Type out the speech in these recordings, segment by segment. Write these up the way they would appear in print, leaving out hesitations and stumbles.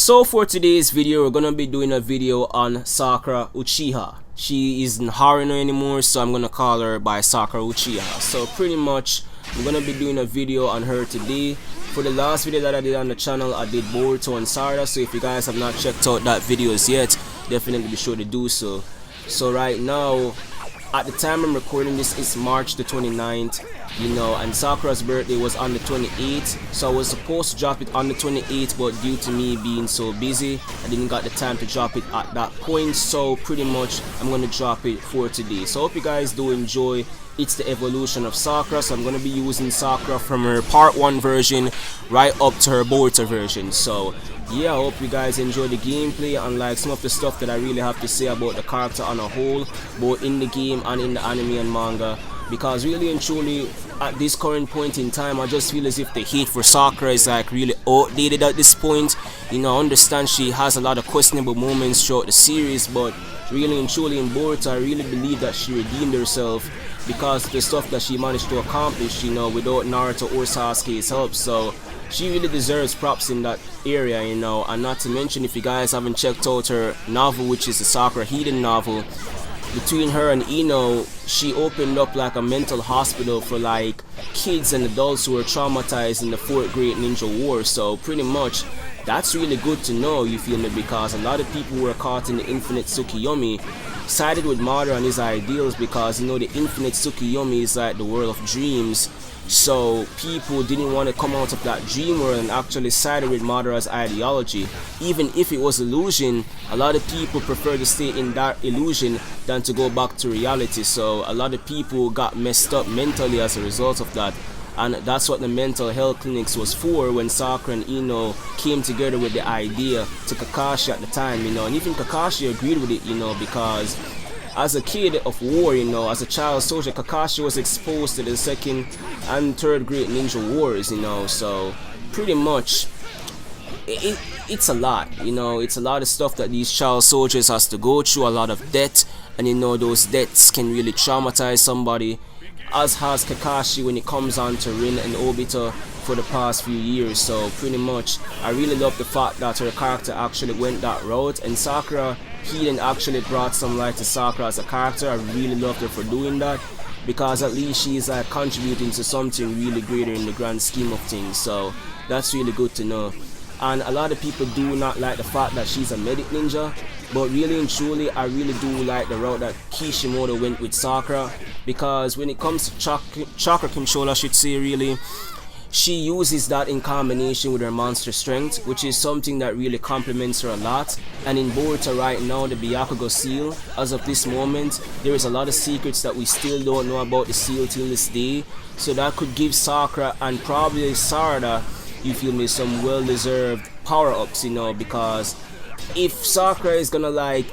So for today's video, we're gonna be doing a video on Sakura Uchiha. She isn't Haruno anymore, so I'm gonna call her by Sakura Uchiha. So pretty much, I'm gonna be doing a video on her today. For the last video that I did on the channel, I did Boruto and Sarada. So if you guys have not checked out that videos yet, definitely be sure to do so. So right now, at the time I'm recording this, it's March the 29th, you know, and Sakura's birthday was on the 28th, so I was supposed to drop it on the 28th, but due to me being so busy, I didn't got the time to drop it at that point. So pretty much I'm gonna drop it for today. So I hope you guys do enjoy. It's the evolution of Sakura, so I'm gonna be using Sakura from her part 1 version right up to her Boruto version. So yeah, I hope you guys enjoy the gameplay and like some of the stuff that I really have to say about the character on a whole, both in the game and in the anime and manga. Because really and truly, at this current point in time, I just feel as if the hate for Sakura is like really outdated at this point. You know, I understand she has a lot of questionable moments throughout the series, but really and truly in Boruto, I really believe that she redeemed herself because the stuff that she managed to accomplish, you know, without Naruto or Sasuke's help. So she really deserves props in that area, you know. And not to mention, if you guys haven't checked out her novel, which is the Sakura Hidden novel, between her and Ino, she opened up like a mental hospital for like kids and adults who were traumatized in the 4th Great Ninja War. So pretty much that's really good to know, you feel me, because a lot of people who were caught in the Infinite Tsukiyomi sided with Madara and his ideals, because you know the Infinite Tsukiyomi is like the world of dreams. So people didn't want to come out of that dream world and actually sided with Madara's ideology. Even if it was illusion, a lot of people prefer to stay in that illusion than to go back to reality. So a lot of people got messed up mentally as a result of that. And that's what the mental health clinics was for when Sakura and Ino came together with the idea to Kakashi at the time, you know. And even Kakashi agreed with it, you know, because as a kid of war, you know, as a child soldier, Kakashi was exposed to the 2nd and 3rd Great Ninja Wars, you know. So pretty much it's a lot, you know. It's a lot of stuff that these child soldiers has to go through, a lot of death, and you know those deaths can really traumatize somebody, as has Kakashi when it comes on to Rin and Obito for the past few years. So pretty much I really love the fact that her character actually went that route, and Sakura Hiden actually brought some light to Sakura as a character. I really loved her for doing that, because at least she's contributing to something really greater in the grand scheme of things. So that's really good to know. And a lot of people do not like the fact that she's a medic ninja, but really and truly I really do like the route that Kishimoto went with Sakura, because when it comes to chakra control, I should say, really, she uses that in combination with her monster strength, which is something that really complements her a lot. And in Boruto right now, the Byakugo seal, as of this moment, there is a lot of secrets that we still don't know about the seal till this day. So that could give Sakura and probably Sarada, you feel me, some well-deserved power-ups, you know, because if Sakura is gonna like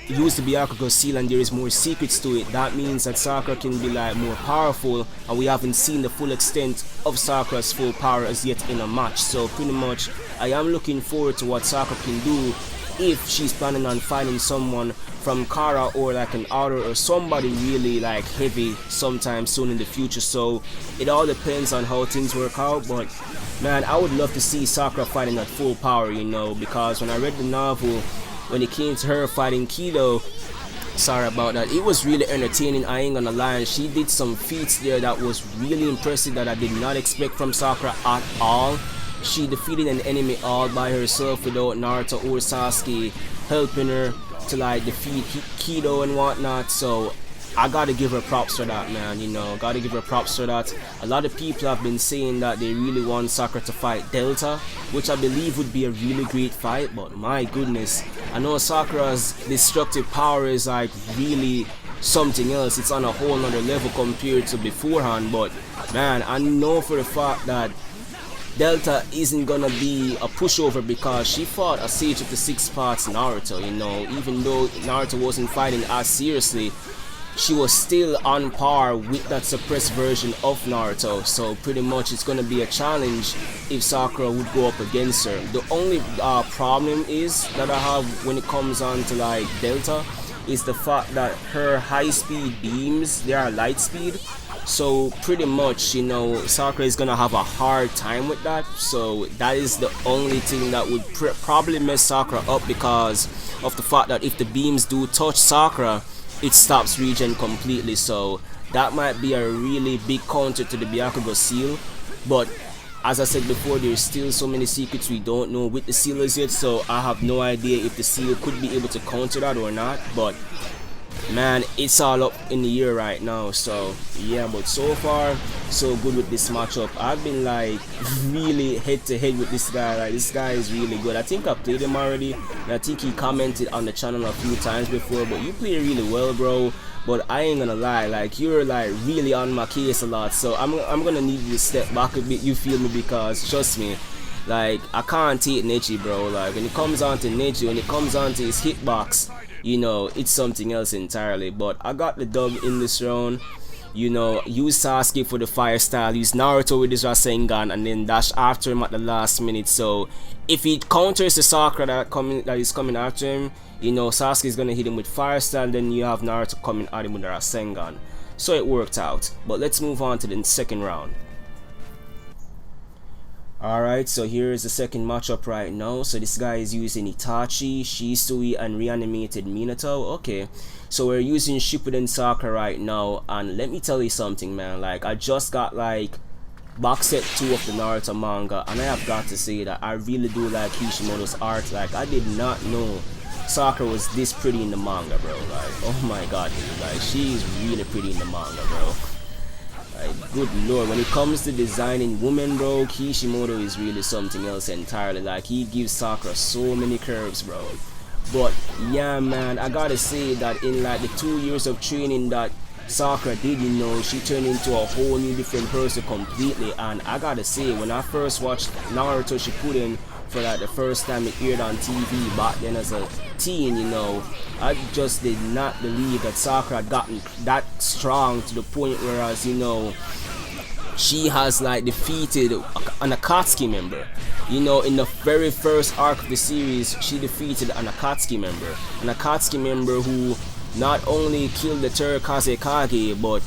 use the Byakugo seal and there is more secrets to it, that means that Sakura can be like more powerful, and we haven't seen the full extent of Sakura's full power as yet in a match. So pretty much I am looking forward to what Sakura can do if she's planning on finding someone from Kara or like an outer or somebody really like heavy sometime soon in the future. So it all depends on how things work out, but man, I would love to see Sakura fighting at full power, you know, because when I read the novel, when it came to her fighting Kido, sorry about that, it was really entertaining, I ain't gonna lie. And she did some feats there that was really impressive that I did not expect from Sakura at all. She defeated an enemy all by herself without Naruto or Sasuke helping her to like defeat Kido and whatnot. So I gotta give her props for that, man, you know, gotta give her props for that. A lot of people have been saying that they really want Sakura to fight Delta, which I believe would be a really great fight, but my goodness, I know Sakura's destructive power is like really something else. It's on a whole nother level compared to beforehand, but man, I know for the fact that Delta isn't gonna be a pushover, because she fought a Sage of the 6 Parts Naruto, you know. Even though Naruto wasn't fighting as seriously, she was still on par with that suppressed version of Naruto. So pretty much it's gonna be a challenge if Sakura would go up against her. The only problem is that I have when it comes on to like Delta is the fact that her high speed beams, they are light speed, So pretty much, you know, Sakura is gonna have a hard time with that. So that is the only thing that would probably mess Sakura up, because of the fact that if the beams do touch Sakura, it stops regen completely. So that might be a really big counter to the Byakugo seal. But as I said before, there's still so many secrets we don't know with the sealers yet, so I have no idea if the seal could be able to counter that or not. But man, it's all up in the air right now. So yeah, but so far so good with this matchup. I've been like really head to head with this guy. Like, this guy is really good. I think I played him already, and I think he commented on the channel a few times before. But you play really well, bro. But I ain't gonna lie, like, you're like really on my case a lot, so I'm gonna need you to step back a bit, you feel me? Because trust me, like, I can't take Nechi, bro. Like, when it comes on to Nechi, when it comes on to his hitbox, you know, it's something else entirely. But I got the dub in this round. You know, use Sasuke for the fire style, use Naruto with his Rasengan, and then dash after him at the last minute. So if he counters the Sakura that is coming after him, you know, Sasuke is gonna hit him with fire style, then you have Naruto coming at him with the Rasengan. So it worked out. But let's move on to the second round. Alright, so here is the second matchup right now. So this guy is using Itachi, Shisui, and reanimated Minato. Okay, so we're using Shippuden Sakura right now, and let me tell you something, man. Like, I just got like box set 2 of the Naruto manga, and I have got to say that I really do like Kishimoto's art. Like, I did not know Sakura was this pretty in the manga, bro. Like, oh my god, dude. Like, she is really pretty in the manga, bro. Like, good lord, when it comes to designing women, bro, Kishimoto is really something else entirely. Like, he gives Sakura so many curves, bro. But yeah, man, I gotta say that in like the 2 years of training that Sakura did, you know, she turned into a whole new different person completely. And I gotta say, when I first watched Naruto Shippuden for like the first time it aired on TV back then as a teen, you know, I just did not believe that Sakura had gotten that strong to the point whereas, you know, she has like defeated an Akatsuki member. You know, in the very first arc of the series, she defeated an Akatsuki member who not only killed the Terakaze Kage, but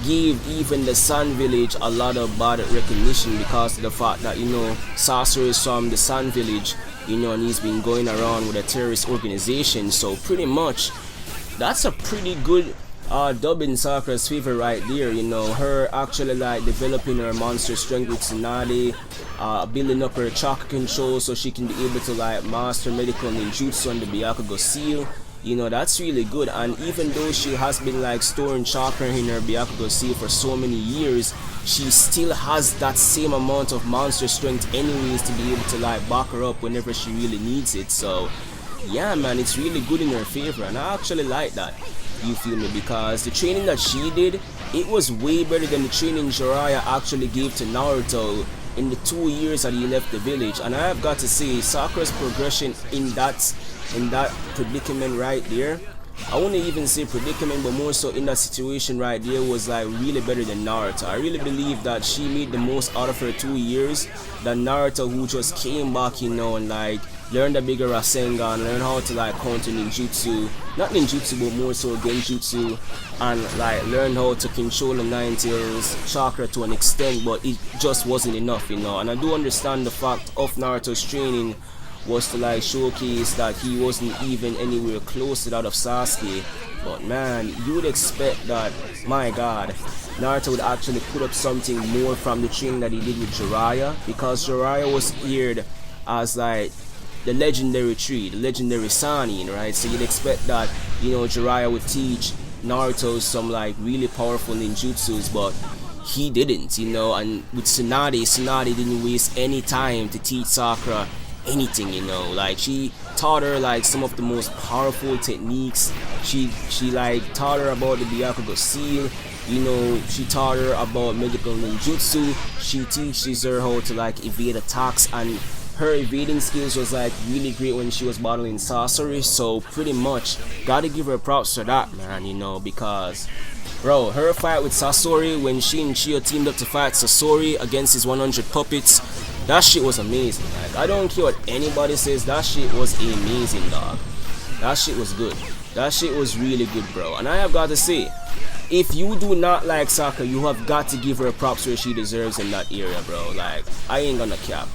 gave even the Sun Village a lot of bad recognition because of the fact that, you know, Sasori is from the Sun Village, you know, and he's been going around with a terrorist organization. So pretty much that's a pretty good dub in Sakura's favor right there. You know, her actually like developing her monster strength with Tsunade, building up her chakra control so she can be able to like master medical ninjutsu on the Byakugo seal. You know, that's really good. And even though she has been like storing chakra in her Byakugo seal for so many years, she still has that same amount of monster strength anyways to be able to like back her up whenever she really needs it. So yeah, man, it's really good in her favor, and I actually like that, you feel me? Because the training that she did, it was way better than the training Jiraiya actually gave to Naruto in the 2 years that he left the village. And I have got to say, Sakura's progression in that predicament right there, I wouldn't even say predicament, but more so in that situation right there, was like really better than Naruto. I really believe that she made the most out of her 2 years than Naruto, who just came back, you know, and like learned a bigger Rasengan, learn how to like counter ninjutsu, not ninjutsu but more so genjutsu, and like learn how to control the Nine Tails chakra to an extent, but it just wasn't enough, you know. And I do understand the fact of Naruto's training was to like showcase that he wasn't even anywhere close to that of Sasuke. But man, you would expect that, my god, Naruto would actually put up something more from the training that he did with Jiraiya, because Jiraiya was geared as like the legendary tree, the legendary Sannin, right? So you'd expect that, you know, Jiraiya would teach Naruto some like really powerful ninjutsus, but he didn't, you know. And with Tsunade didn't waste any time to teach Sakura anything, you know. Like, she taught her like some of the most powerful techniques. She like taught her about the Byakugo seal, you know. She taught her about medical ninjutsu. She teaches her how to like evade attacks, and her evading skills was like really great when she was battling Sasori. So pretty much gotta give her props for that, man, you know. Because bro, her fight with Sasori, when she and Chio teamed up to fight Sasori against his 100 puppets, that shit was amazing. Like, I don't care what anybody says, that shit was amazing, dog. That shit was good. That shit was really good, bro. And I have got to say, if you do not like Sakura, you have got to give her props where she deserves in that area, bro. Like, I ain't gonna cap.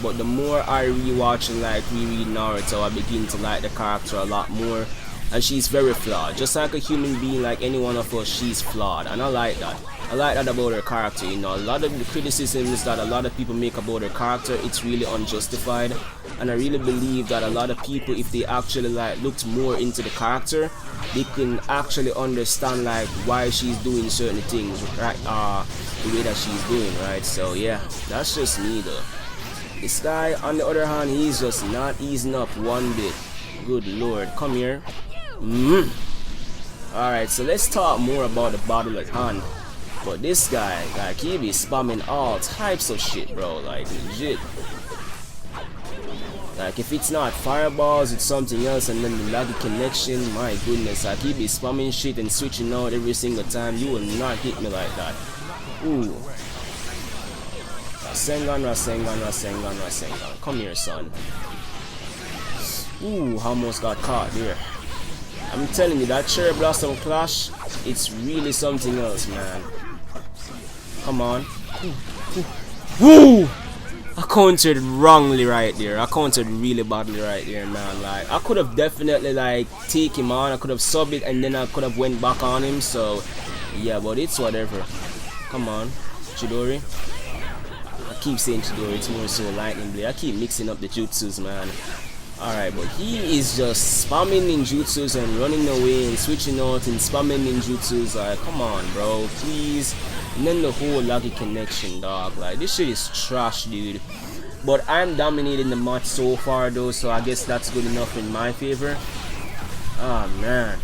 But the more I rewatch and like reread Naruto, I begin to like the character a lot more. And she's very flawed. Just like a human being, like any one of us, she's flawed. And I like that. I like that about her character, you know. A lot of the criticisms that a lot of people make about her character, it's really unjustified. And I really believe that a lot of people, if they actually like looked more into the character, they can actually understand like why she's doing certain things, right? The way that she's doing, right? So yeah, that's just me though. This guy, on the other hand, he's just not easing up one bit. Good lord, come here. Alright, so let's talk more about the battle at hand. But this guy, like, he be spamming all types of shit, bro. Like, legit. Like, if it's not fireballs, it's something else, and then the laggy connection, my goodness. Like, he be spamming shit and switching out every single time. You will not hit me like that. Ooh. Rasengan. Come here, son. Ooh, almost got caught there. I'm telling you, that Cherry Blossom Clash, it's really something else, man. Come on. Woo! I countered wrongly right there. I countered really badly right there, man. Like, I could have definitely like take him on. I could have subbed it and then I could have went back on him. So yeah, but it's whatever. Come on, Chidori. I keep saying Chidori. It's more so Lightning Blade. I keep mixing up the jutsus, man. Alright, but he is just spamming ninjutsus and running away and switching out and spamming ninjutsus. Like, come on, bro, please. And then the whole laggy connection, dog. Like, this shit is trash, dude. But I'm dominating the match so far, though, so I guess that's good enough in my favor. Ah, man.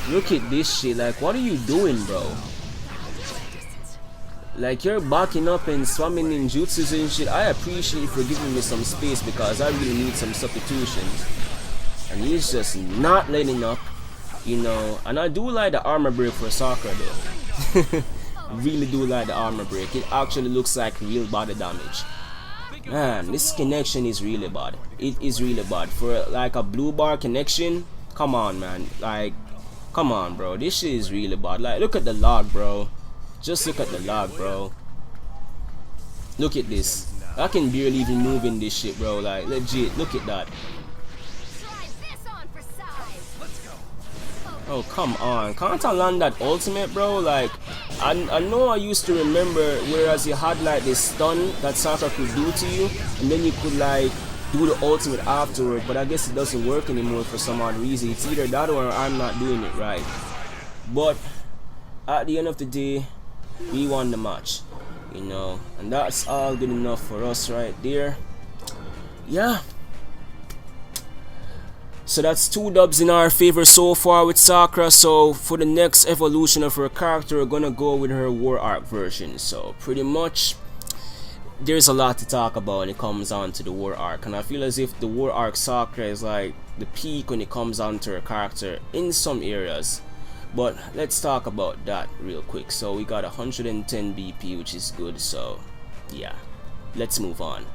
Look at this shit. Like, what are you doing, bro? Like, you're backing up and swamming ninjutsus and shit. I appreciate you for giving me some space because I really need some substitutions. And he's just not letting up, you know. And I do like the armor break for Sakura though. I really do like the armor break. It actually looks like real body damage. Man, this connection is really bad. It is really bad. For like a blue bar connection, come on, man. Like, come on, bro. This shit is really bad. Like, look at the log, bro. Just look at the log, bro. Look at this. I can barely even move in this shit, bro. Like, legit, look at that. Oh, come on. Can't I land that ultimate, bro? Like, I know I used to remember whereas you had like this stun that Sakura could do to you, and then you could like do the ultimate afterward, but I guess it doesn't work anymore for some odd reason. It's either that or I'm not doing it right. But at the end of the day, we won the match, you know, and that's all good enough for us right there. Yeah, so that's 2 dubs in our favor so far with Sakura. So for the next evolution of her character, we're gonna go with her War Arc version. So pretty much there's a lot to talk about when it comes on to the War Arc, and I feel as if the War Arc Sakura is like the peak when it comes on to her character in some areas. But let's talk about that real quick. So we got 110 BP, which is good. So yeah, let's move on.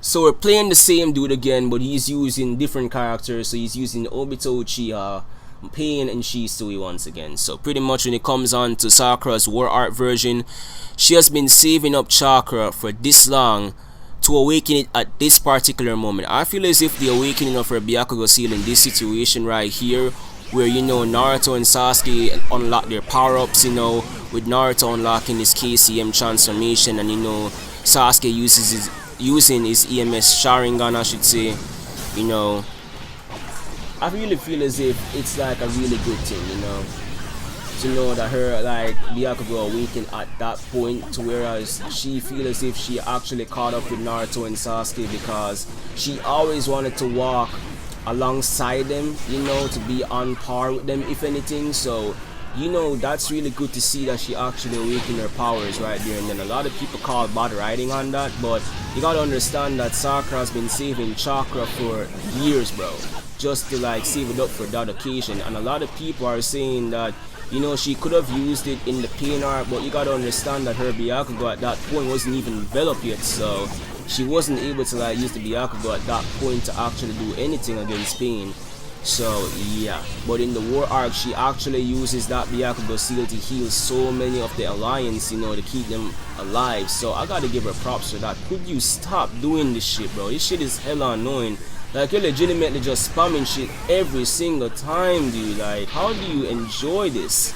So we're playing the same dude again, but he's using different characters. So he's using Obito Uchiha, Pain, and Shisui once again. So pretty much when it comes on to Sakura's War Art version, she has been saving up chakra for this long to awaken it at this particular moment. I feel as if the awakening of her Byakugo seal in this situation right here, where, you know, Naruto and Sasuke unlock their power-ups, you know, with Naruto unlocking his KCM transformation, and, you know, Sasuke using his EMS Sharingan, I should say, you know, I really feel as if it's like a really good thing, you know, to know that her like Byakugo awakened at that point, to whereas she feels as if she actually caught up with Naruto and Sasuke, because she always wanted to walk alongside them, you know, to be on par with them if anything. So, you know, that's really good to see that she actually awakened her powers right there. And then a lot of people call bad writing on that, but you gotta understand that Sakura has been saving chakra for years, bro, just to like save it up for that occasion. And a lot of people are saying that, you know, she could have used it in the Pain arc, but you gotta understand that her Byakugo at that point wasn't even developed yet, so she wasn't able to like use the Byakugo at that point to actually do anything against Pain. So yeah, but in the war arc, she actually uses that Byakugo seal to heal so many of the alliance, you know, to keep them alive. So I gotta give her props for that. Could you stop doing this shit, bro? This shit is hella annoying. Like, you're legitimately just spamming shit every single time, dude. Like, how do you enjoy this?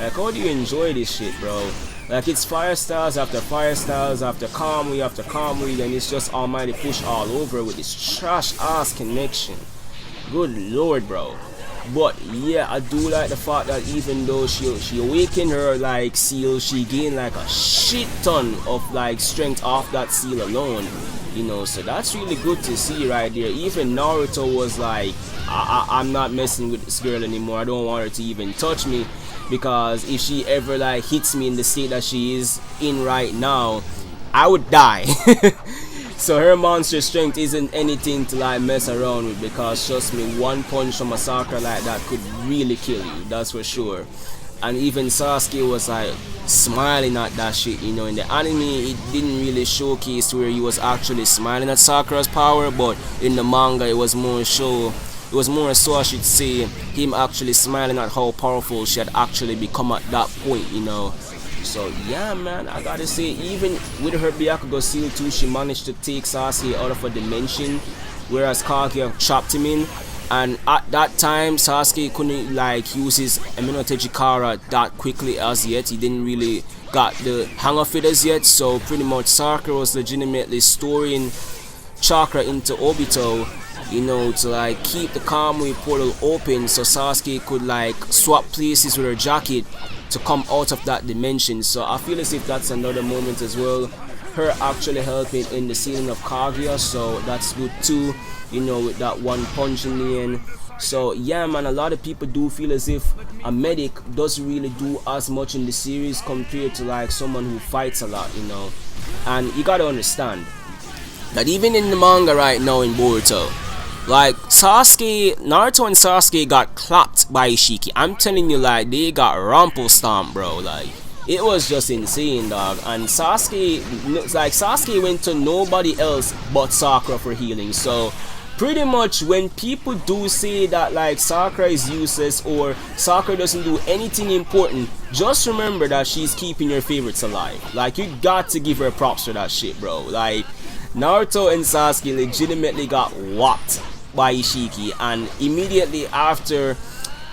Like, how do you enjoy this shit, bro? Like, it's fire styles after fire styles after Kamui after Kamui, then it's just almighty push all over with this trash ass connection. Good lord, bro. But yeah, I do like the fact that even though she awakened her like seal, she gained like a shit ton of like strength off that seal alone, you know. So that's really good to see right there. Even Naruto was like, I'm not messing with this girl anymore. I don't want her to even touch me, because if she ever like hits me in the state that she is in right now, I would die. So her monster strength isn't anything to like mess around with, because trust me, one punch from a Sakura like that could really kill you, that's for sure. And even Sasuke was like smiling at that shit, you know. In the anime it didn't really showcase where he was actually smiling at Sakura's power, but in the manga it was more so I should say, him actually smiling at how powerful she had actually become at that point, you know. So yeah, man, I gotta say, even with her Byakugo seal too, she managed to take Sasuke out of a dimension, whereas Kaguya chopped him in. And at that time, Sasuke couldn't like use his Techikara that quickly as yet. He didn't really got the hang of it as yet. So pretty much Sakura was legitimately storing chakra into Obito, you know, to like keep the Kamui portal open so Sasuke could like swap places with her jacket to come out of that dimension. So I feel as if that's another moment as well, her actually helping in the sealing of Kaguya, so that's good too, you know, with that one punch in the end. So yeah, man, a lot of people do feel as if a medic doesn't really do as much in the series compared to like someone who fights a lot, you know. And you gotta understand that even in the manga right now in Boruto, like Naruto and Sasuke got clapped by Ishiki. I'm telling you, like, they got rumple stomped, bro. Like, it was just insane, dog. And Sasuke went to nobody else but Sakura for healing. So pretty much when people do say that like Sakura is useless or Sakura doesn't do anything important, just remember that she's keeping your favorites alive. Like, you got to give her props for that shit, bro. Like, Naruto and Sasuke legitimately got whopped by Ishiki, and immediately after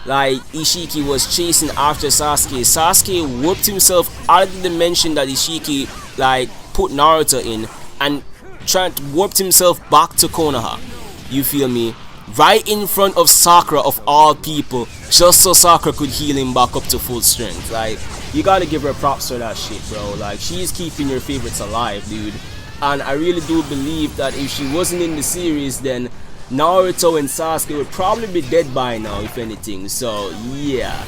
like Ishiki was chasing after Sasuke whooped himself out of the dimension that Ishiki like put Naruto in, and whooped himself back to Konoha, you feel me, right in front of Sakura of all people, just so Sakura could heal him back up to full strength. Like, you gotta give her props for that shit, bro. Like, she's keeping your favorites alive, dude. And I really do believe that if she wasn't in the series, then Naruto and Sasuke would probably be dead by now, if anything. So yeah,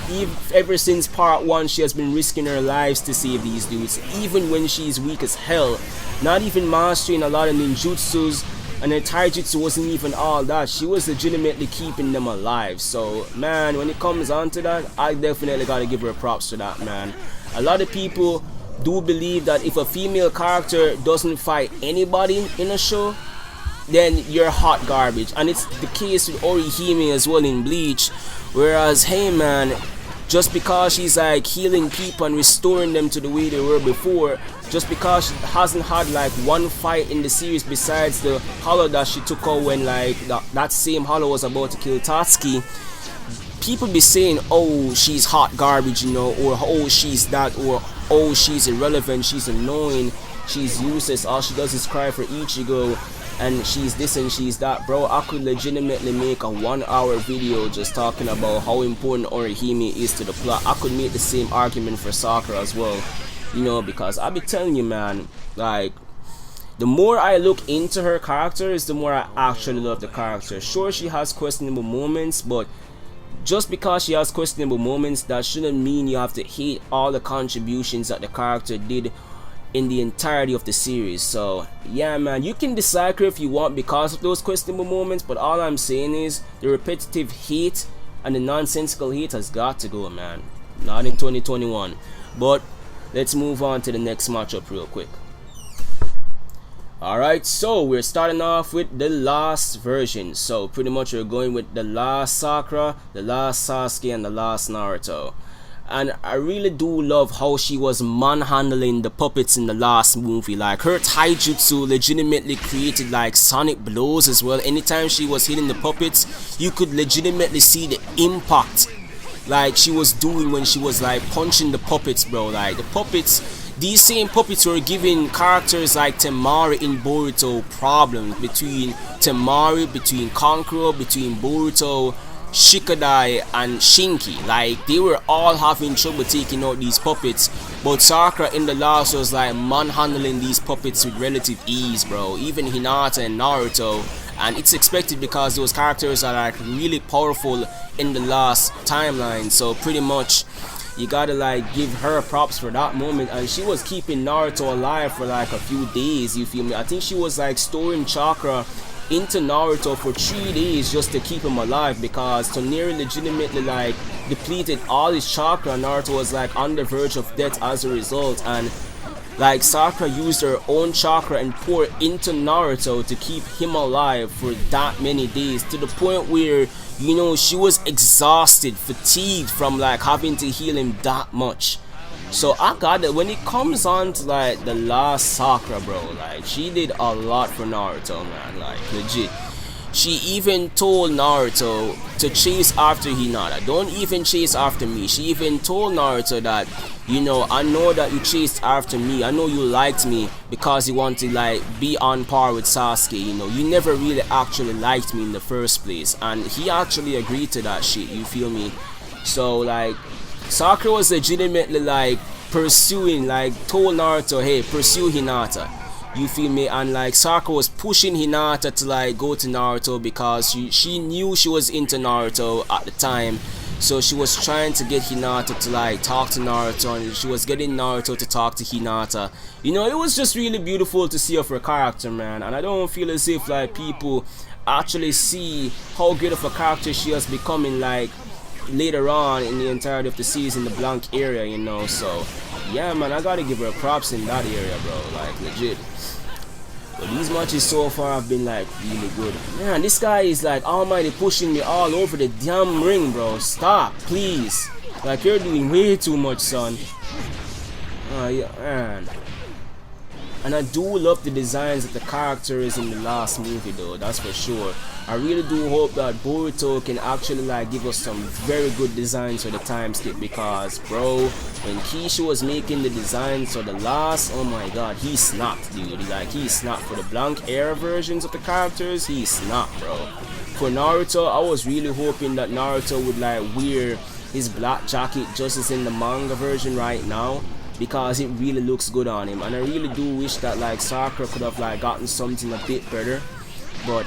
ever since part 1, she has been risking her lives to save these dudes, even when she's weak as hell, not even mastering a lot of ninjutsus, and her taijutsu wasn't even all that. She was legitimately keeping them alive. So man, when it comes on to that, I definitely gotta give her props to that, man. A lot of people do believe that if a female character doesn't fight anybody in a show, then you're hot garbage, and it's the case with Orihime as well in Bleach. Whereas, hey man, just because she's like healing people and restoring them to the way they were before, just because she hasn't had like one fight in the series besides the hollow that she took out when like that same hollow was about to kill Tatsuki, people be saying, oh, she's hot garbage, you know, or oh, she's that, or oh, she's irrelevant, she's annoying, she's useless, all she does is cry for Ichigo, and she's this and she's that. Bro, I could legitimately make a 1-hour video just talking about how important Orihime is to the plot. I could make the same argument for Sakura as well, you know, because I be telling you, man, like, the more I look into her characters, the more I actually love the character. Sure, she has questionable moments, but just because she has questionable moments, that shouldn't mean you have to hate all the contributions that the character did in the entirety of the series. So yeah, man, you can decipher if you want because of those questionable moments, but all I'm saying is the repetitive hate and the nonsensical hate has got to go, man. Not in 2021. But let's move on to the next matchup real quick. Alright, so we're starting off with the last version. So pretty much we're going with the last Sakura, the last Sasuke, and the last Naruto. And I really do love how she was manhandling the puppets in the last movie. Like her taijutsu legitimately created like sonic blows as well. Anytime she was hitting the puppets, you could legitimately see the impact like she was doing when she was like punching the puppets, bro. Like the puppets, these same puppets were giving characters like Temari in Boruto problems, between Temari, between Kankuro, between Boruto, Shikadai, and Shinki. Like they were all having trouble taking out these puppets, but Sakura in the last was like manhandling these puppets with relative ease, bro. Even Hinata and Naruto, and it's expected because those characters are like really powerful in the last timeline. So pretty much you gotta like give her props for that moment. And she was keeping Naruto alive for like a few days, you feel me? I think she was like storing chakra into Naruto for 3 days just to keep him alive, because Toneri legitimately like depleted all his chakra. Naruto was like on the verge of death as a result, and like Sakura used her own chakra and poured into Naruto to keep him alive for that many days, to the point where, you know, she was exhausted, fatigued from like having to heal him that much. So I got that when it comes on to like the last Sakura, bro, like she did a lot for Naruto, man, like legit. She even told Naruto to chase after Hinata. Don't even chase after me. She even told Naruto that, you know, I know that you chased after me. I know you liked me because you want to like be on par with Sasuke. You know, you never really actually liked me in the first place. And he actually agreed to that shit, you feel me? So like Sakura was legitimately like pursuing, like told Naruto, hey, pursue Hinata, you feel me? And like Sakura was pushing Hinata to like go to Naruto because she knew she was into Naruto at the time. So she was trying to get Hinata to like talk to Naruto, and she was getting Naruto to talk to Hinata. You know, it was just really beautiful to see of her character, man. And I don't feel as if like people actually see how good of a character she has becoming like later on in the entirety of the series in the blank area, you know. So yeah, man, I gotta give her props in that area, bro, like legit. But these matches so far have been like really good. Man, this guy is like almighty pushing me all over the damn ring, bro. Stop, please. Like you're doing way too much, son. Yeah, man. And I do love the designs of the characters in the last movie though, that's for sure. I really do hope that Boruto can actually like give us some very good designs for the time skip, because bro, when Kishi was making the designs for the last, oh my god, he snapped, dude. Like he snapped for the blank era versions of the characters, he snapped, bro. For Naruto, I was really hoping that Naruto would like wear his black jacket just as in the manga version right now, because it really looks good on him. And I really do wish that like Sakura could have like gotten something a bit better, but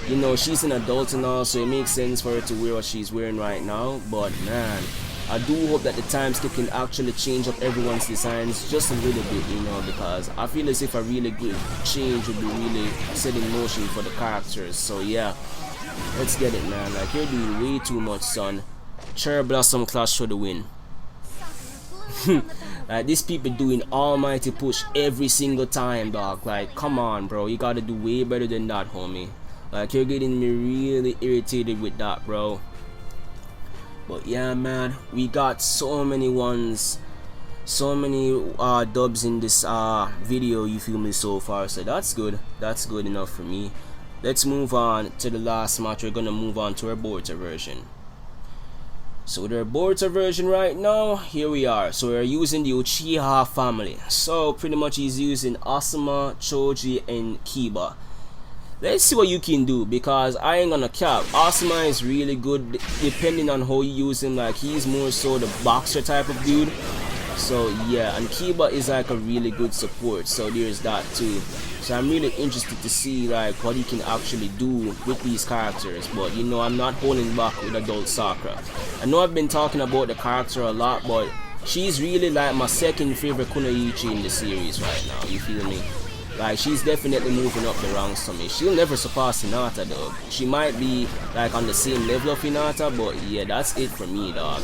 you know, she's an adult and all, so it makes sense for her to wear what she's wearing right now. But man, I do hope that the time skip can actually change up everyone's designs just a little bit, you know, because I feel as if a really good change would be really set in motion for the characters. So yeah, let's get it, man. Like you're doing way too much, son. Cherry Blossom Clash for the win. Like these people doing almighty push every single time, dog. Like come on, bro, you gotta do way better than that, homie. Like you're getting me really irritated with that, bro. But yeah, man, we got so many ones, so many dubs in this video, you feel me, so far. So that's good, that's good enough for me. Let's move on to the last match. We're gonna move on to our Boruto version. So with our Boruto version right now, here we are. So we're using the Uchiha family. So pretty much he's using Asuma, Choji, and Kiba. Let's see what you can do, because I ain't gonna cap. Asuma is really good depending on how you use him. Like he's more so the boxer type of dude. So yeah, and Kiba is like a really good support. So there's that too. So I'm really interested to see like what he can actually do with these characters. But you know, I'm not holding back with adult Sakura. I know I've been talking about the character a lot, but she's really like my second favorite kunoichi in the series right now, you feel me? Like she's definitely moving up the ranks to me. She'll never surpass Hinata though. She might be like on the same level of Hinata, but yeah, that's it for me, dog.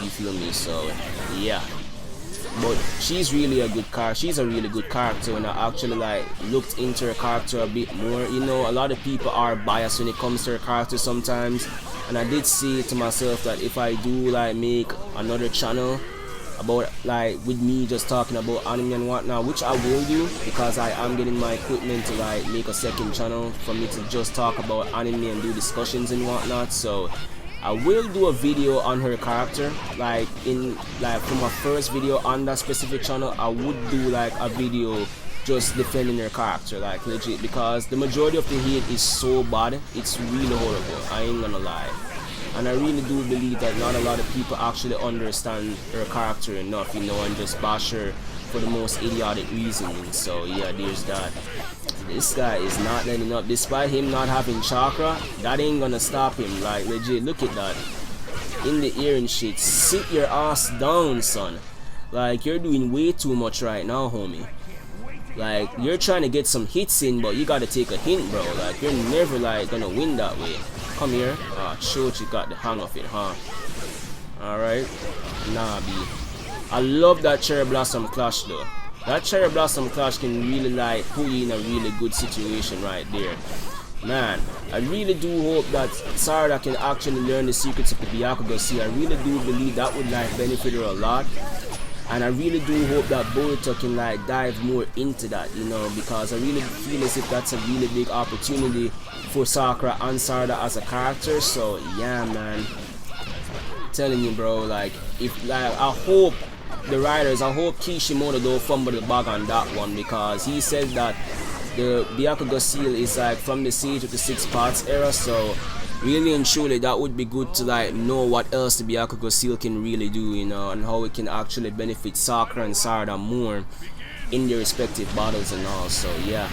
You feel me? So yeah. but she's really a good character. She's a really good character, and I actually like looked into her character a bit more. You know, a lot of people are biased when it comes to her character sometimes, and I did say to myself that if I do like make another channel about like with me just talking about anime and whatnot, which I will do, because I am getting my equipment to like make a second channel for me to just talk about anime and do discussions and whatnot. So I will do a video on her character, like from my first video on that specific channel. I would do like a video just defending her character, like legit, because the majority of the hate is so bad, it's really horrible, I ain't gonna lie. And I really do believe that not a lot of people actually understand her character enough, you know, and just bash her for the most idiotic reasoning. So yeah, there's that. This guy is not letting up, despite him not having chakra. That ain't gonna stop him, like legit. Look at that, in the air and shit. Sit your ass down, son. Like, you're doing way too much right now, homie. Like, you're trying to get some hits in, but you gotta take a hint, bro. Like, you're never like gonna win that way. Come here. Ah, shoot, you got the hang of it, huh? Alright. Nah, B. I love that Cherry Blossom Clash though. That Cherry Blossom Clash can really like put you in a really good situation right there. Man, I really do hope that Sarada can actually learn the secrets of the Byakugan Seal. I really do believe that would like benefit her a lot. And I really do hope that Boruto can like dive more into that, you know, because I really feel as if that's a really big opportunity for Sakura and Sarada as a character. So yeah, man, telling you, bro, like, if like, I hope the writers, I hope Kishimoto don't fumble the bag on that one, because he said that the Byakugan Seal is like from the Siege of the Six Paths era. So really and truly, that would be good to like know what else the Byakugan Seal can really do, you know, and how it can actually benefit Sakura and Sarada more in their respective battles and all. So yeah,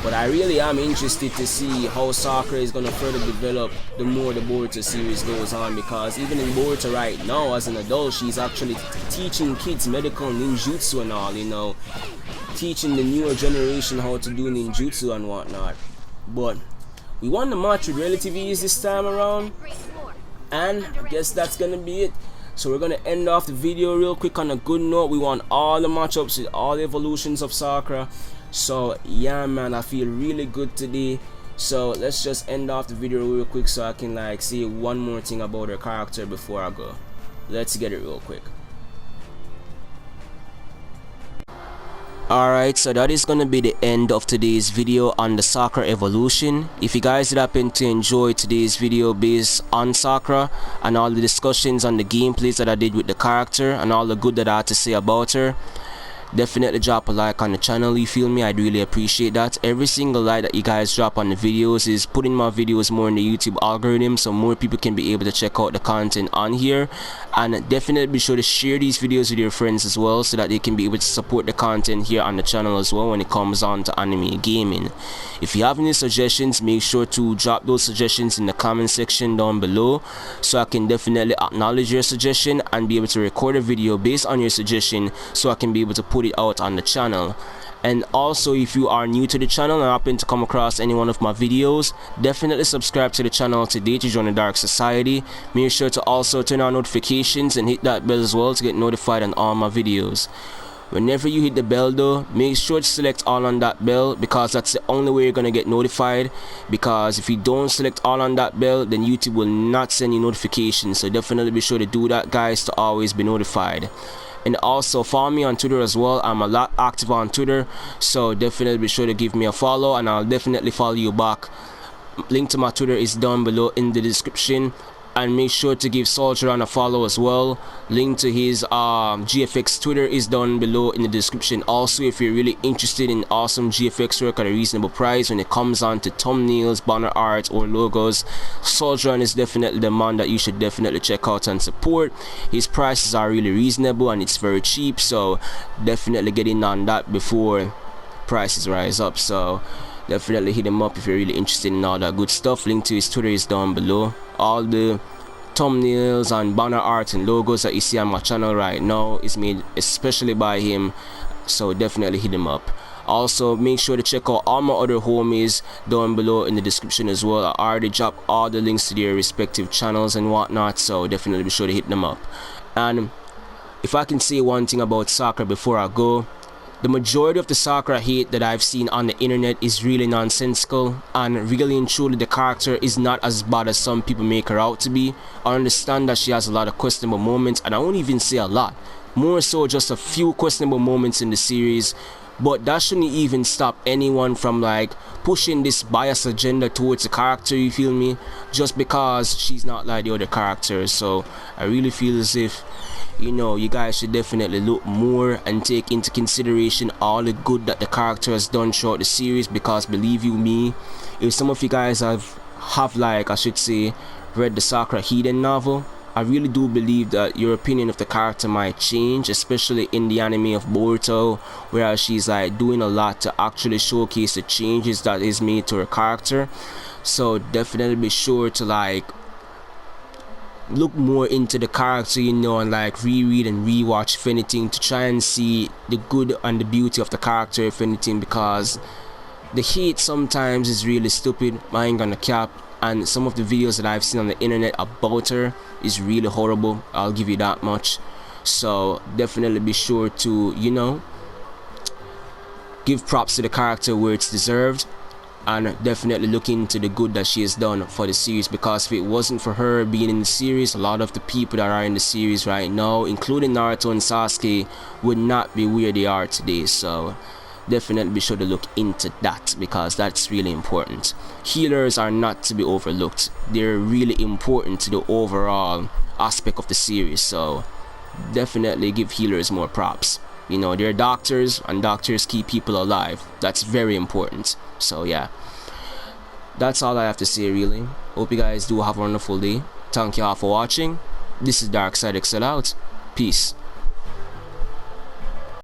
but I really am interested to see how Sakura is gonna further develop the more the Boruto series goes on, because even in Boruto right now, as an adult, she's actually teaching kids medical ninjutsu and all, you know, teaching the newer generation how to do ninjutsu and whatnot. But we won the match with relative ease this time around, and I guess that's gonna be it. So we're gonna end off the video real quick on a good note. We won all the matchups with all the evolutions of Sakura. So yeah, man, I feel really good today. So let's just end off the video real quick so I can like say one more thing about her character before I go. Let's get it real quick. Alright, so that is gonna be the end of today's video on the Sakura evolution. If you guys did happen to enjoy today's video based on Sakura and all the discussions on the gameplays that I did with the character and all the good that I had to say about her, definitely drop a like on the channel, you feel me? I'd really appreciate that. Every single like that you guys drop on the videos is putting my videos more in the YouTube algorithm, so more people can be able to check out the content on here. And definitely be sure to share these videos with your friends as well, so that they can be able to support the content here on the channel as well when it comes on to anime gaming. If you have any suggestions, make sure to drop those suggestions in the comment section down below, so I can definitely acknowledge your suggestion and be able to record a video based on your suggestion, so I can be able to put it out on the channel. And also, if you are new to the channel and happen to come across any one of my videos, definitely subscribe to the channel today to join the Dark Society. Make sure to also turn on notifications and hit that bell as well to get notified on all my videos. Whenever you hit the bell though, make sure to select all on that bell, because that's the only way you're gonna get notified. Because if you don't select all on that bell, then YouTube will not send you notifications. So definitely be sure to do that, guys, to always be notified. And also follow me on Twitter as well. I'm a lot active on Twitter, so definitely be sure to give me a follow, and I'll definitely follow you back. Link to my Twitter is down below in the description. And make sure to give Soldieron a follow as well. Link to his GFX Twitter is down below in the description. Also, if you're really interested in awesome GFX work at a reasonable price when it comes on to thumbnails, banner art, or logos, Soldieron is definitely the man that you should definitely check out and support. His prices are really reasonable and it's very cheap, so definitely get in on that before prices rise up. So definitely hit him up if you're really interested in all that good stuff. Link to his Twitter is down below. All the thumbnails and banner art and logos that you see on my channel right now is made especially by him, so definitely hit him up. Also, make sure to check out all my other homies down below in the description as well. I already dropped all the links to their respective channels and whatnot, so definitely be sure to hit them up. And if I can say one thing about Sakura before I go, the majority of the Sakura hate that I've seen on the internet is really nonsensical, and really and truly the character is not as bad as some people make her out to be. I understand that she has a lot of questionable moments, and I won't even say a lot, more so just a few questionable moments in the series, but that shouldn't even stop anyone from like pushing this bias agenda towards the character, you feel me, just because she's not like the other characters. So I really feel as if, you know, you guys should definitely look more and take into consideration all the good that the character has done throughout the series, because believe you me, if some of you guys have like, I should say, read the Sakura Hiden novel, I really do believe that your opinion of the character might change, especially in the anime of Boruto, where she's like doing a lot to actually showcase the changes that is made to her character. So definitely be sure to like look more into the character, you know, and like reread and rewatch if anything, to try and see the good and the beauty of the character if anything, because the hate sometimes is really stupid, I ain't gonna cap, and some of the videos that I've seen on the internet about her is really horrible, I'll give you that much. So definitely be sure to, you know, give props to the character where it's deserved, and definitely look into the good that she has done for the series, because if it wasn't for her being in the series, a lot of the people that are in the series right now, including Naruto and Sasuke, would not be where they are today. So definitely be sure to look into that, because that's really important. Healers are not to be overlooked, they're really important to the overall aspect of the series, so definitely give healers more props. You know, they're doctors, and doctors keep people alive, that's very important. So yeah, that's all I have to say really. Hope you guys do have a wonderful day. Thank you all for watching. This is Dark Side Excel out. Peace.